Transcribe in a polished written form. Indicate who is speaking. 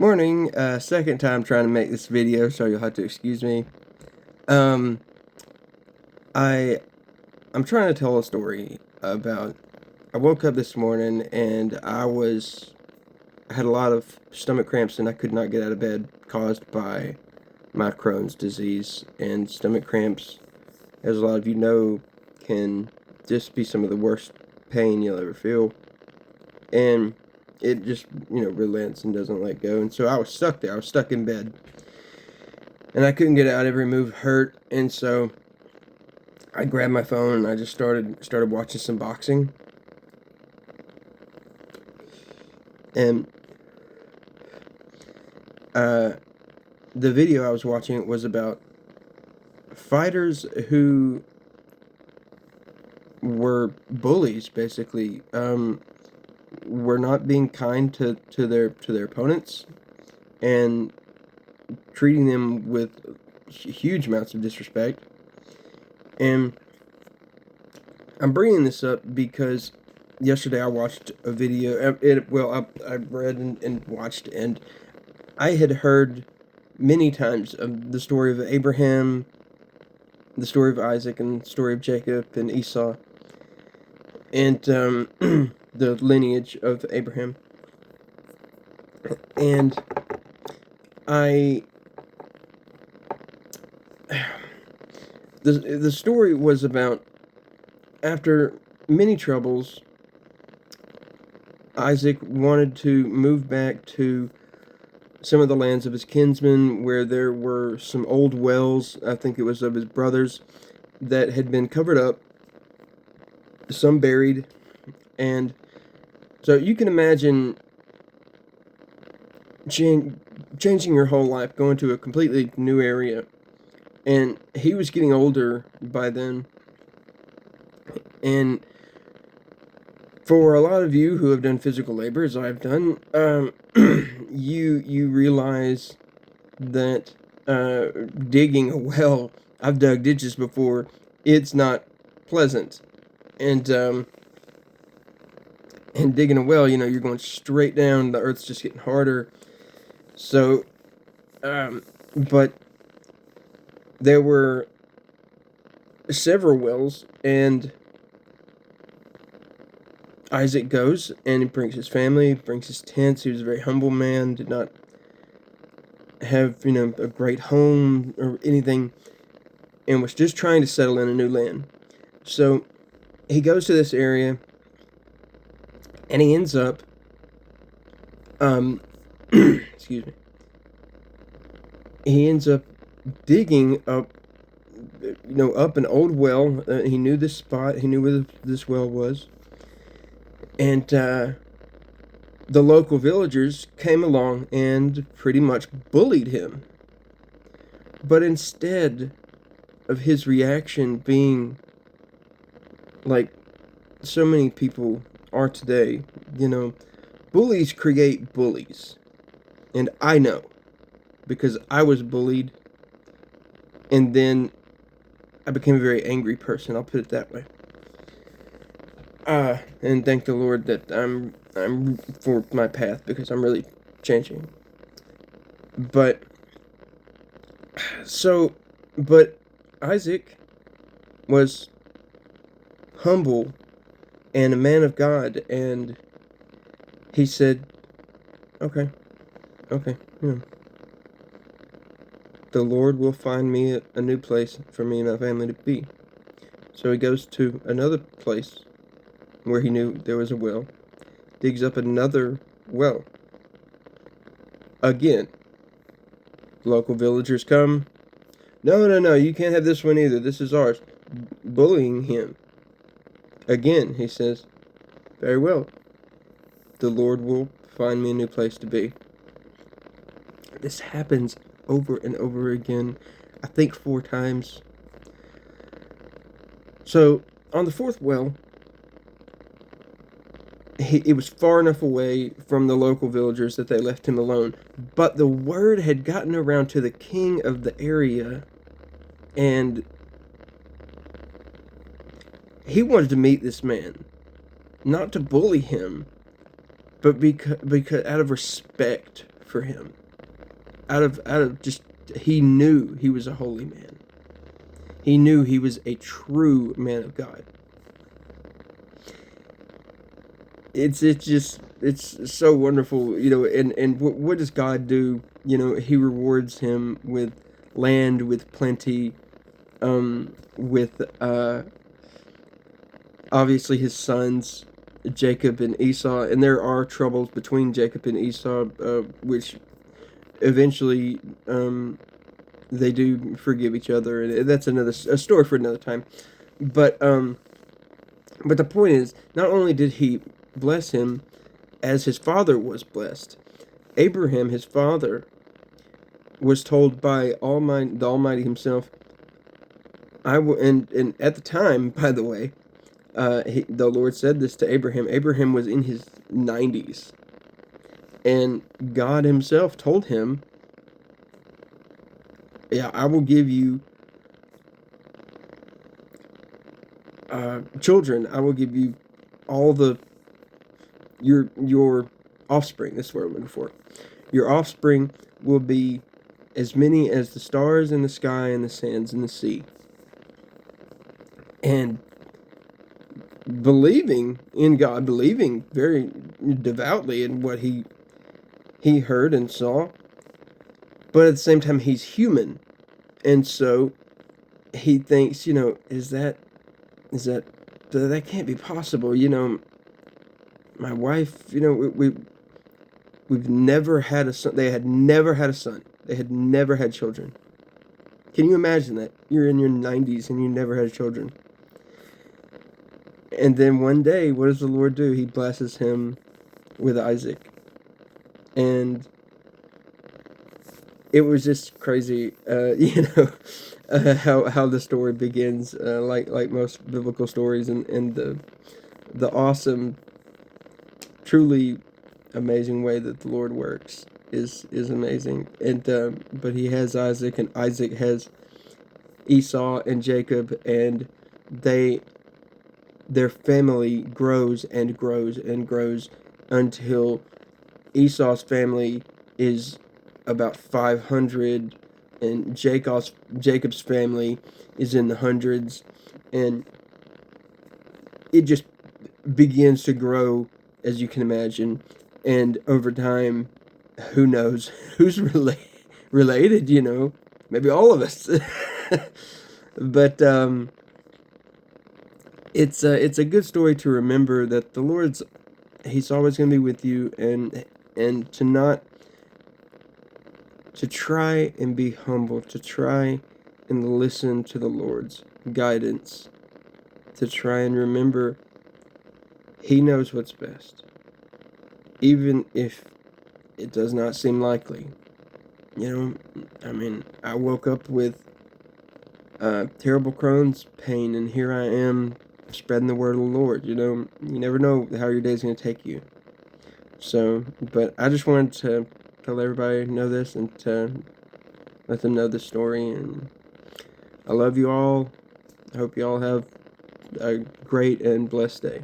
Speaker 1: Morning, second time trying to make this video, so you'll have to excuse me. Um, I, I'm trying to tell a story about, I woke up this morning and I had a lot of stomach cramps and I could not get out of bed caused by my Crohn's disease. And stomach cramps, as a lot of you know, can just be some of the worst pain you'll ever feel. And it just, relents and doesn't let go. And so I was stuck there. I was stuck in bed. And I couldn't get out. Every move hurt. And so I grabbed my phone and I just started watching some boxing. And the video I was watching was about fighters who were bullies, basically. Were not being kind to their opponents and treating them with huge amounts of disrespect. And I'm bringing this up because yesterday I watched a video. I read and watched, and I had heard many times of the story of Abraham, the story of Isaac, and the story of Jacob and Esau, and the lineage of Abraham. And the story was about, after many troubles, Isaac wanted to move back to some of the lands of his kinsmen where there were some old wells, I think it was of his brothers, that had been covered up, some buried. And so you can imagine changing your whole life, going to a completely new area. And he was getting older by then. And for a lot of you who have done physical labor, as I've done, you realize that digging a well, I've dug ditches before, it's not pleasant. And digging a well, you're going straight down, the earth's just getting harder. So, but there were several wells, and Isaac goes, and he brings his family, brings his tents. He was a very humble man, did not have, a great home or anything, and was just trying to settle in a new land. So, he goes to this area, and he ends up, excuse me, he ends up digging up, up an old well. He knew this spot, he knew where this well was, and the local villagers came along and pretty much bullied him. But instead of his reaction being like so many people are today, bullies create bullies. And I know, because I was bullied, and then I became a very angry person, I'll put it that way. And thank the Lord that I'm for my path, because I'm really changing. But Isaac was humble and a man of God, and he said, okay, the Lord will find me a new place for me and my family to be. So he goes to another place where he knew there was a well, digs up another well. Again, local villagers come, no, you can't have this one either, this is ours, bullying him. Again, he says, very well, the Lord will find me a new place to be. This happens over and over again, I think 4 times. So, on the fourth well, it was far enough away from the local villagers that they left him alone. But the word had gotten around to the king of the area, and he wanted to meet this man. Not to bully him, but because out of respect for him. Out of just, he knew he was a holy man. He knew he was a true man of God. It's so wonderful, and what does God do? He rewards him with land, with plenty, with obviously his sons Jacob and Esau, and there are troubles between Jacob and Esau, which eventually they do forgive each other, and that's a story for another time. But the point is, not only did he bless him as his father was blessed, Abraham, his father, was told by the Almighty himself, I will, and at the time, by the way, the Lord said this to Abraham. Abraham was in his 90s, and God himself told him, yeah, I will give you children. I will give you all your offspring. That's what I'm looking for. Your offspring will be as many as the stars in the sky and the sands in the sea. And believing in God, believing very devoutly in what he heard and saw, but at the same time he's human, and so he thinks, that can't be possible. My wife, we've never had a son. They had never had a son. They had never had children. Can you imagine that? You're in your 90s and you never had children. And then one day, what does the Lord do? He blesses him with Isaac. And it was just crazy, how the story begins, like most biblical stories, and the awesome, truly amazing way that the Lord works is amazing. And but he has Isaac, and Isaac has Esau and Jacob, and their family grows and grows and grows until Esau's family is about 500, and Jacob's family is in the hundreds, and it just begins to grow, as you can imagine. And over time, who knows who's related? Maybe all of us. But it's a good story to remember that the Lord's, he's always going to be with you, and to try and be humble, to try and listen to the Lord's guidance, to try and remember he knows what's best, even if it does not seem likely. I woke up with terrible Crohn's pain, and here I am spreading the word of the Lord. You never know how your day's going to take you. So, but I just wanted to let everybody know this, and to let them know this story. And I love you all. I hope you all have a great and blessed day.